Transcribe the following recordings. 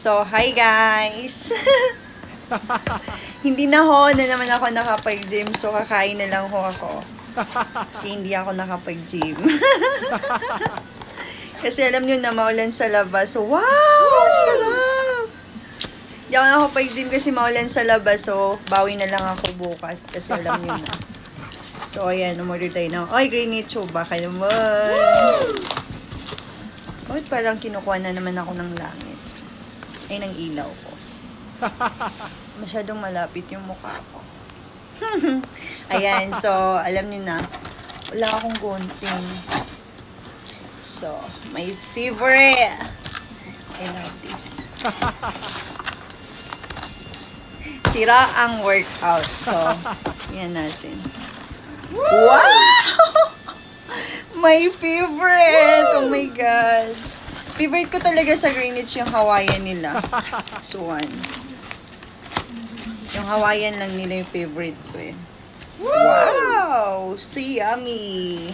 So, hi guys! Hindi na naman ako nakapag-gym. So, kakain na lang ako. Kasi hindi ako nakapag-gym. Kasi alam nyo na maulan sa labas. So, wow! Sarap! Hindi ako nakapag-gym kasi maulan sa labas. So, bawi na lang ako bukas. Kasi alam nyo na. So, ayan. Umorder tayo ng, oy, Greenwich Chuba. Kaya naman. Bakit parang kinukuha na naman ako ng langit? Ay, ng ilaw ko. Masyadong malapit yung mukha ko. Ayan, so, alam niyo na, wala akong gunting. So, my favorite. I love this. Sira ang workout. So, yan natin. Wow! My favorite! Oh my God! Favorite ko talaga sa Greenwich yung Hawaiian nila. So, yung Hawaiian lang nila yung favorite ko eh. Wow! So yummy!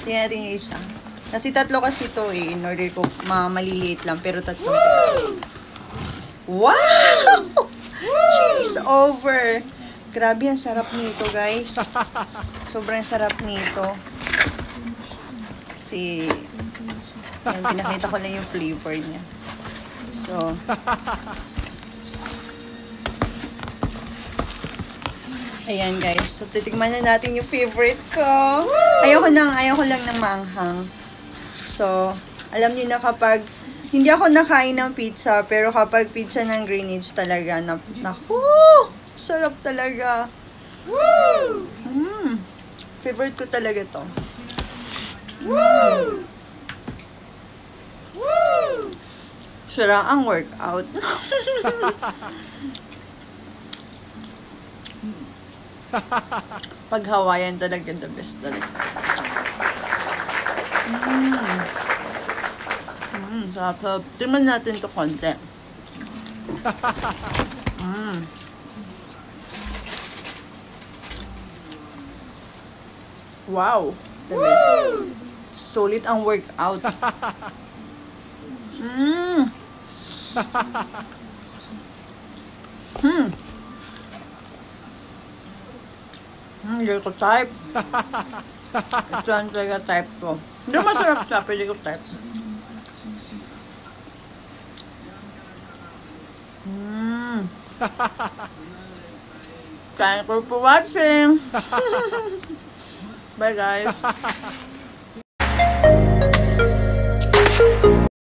Tingnan natin yung isa. Kasi tatlo kasi ito eh. In order ko, maliliit lang. Pero tatlo. Wow! Cheese over! Grabe, ang sarap nito guys. Sobrang sarap nito. Kasi, yan, pinakita ko lang yung flavor niya. So, ayan guys. So, titikman na natin yung favorite ko. Ayoko lang ng maanghang. So, alam niyo na kapag, hindi ako nakain ng pizza, pero kapag pizza ng Greenwich talaga, sarap talaga. Favorite ko talaga to. Sira ang workout. Pag Hawaiian talaga, the best talaga. Sarap. Tingnan natin to konti. Wow. The best. Solid ang workout. Hindi ko type. Ito ang talaga type ko. Hindi masarap siya, pwede ko type. Thank you for watching. Bye guys.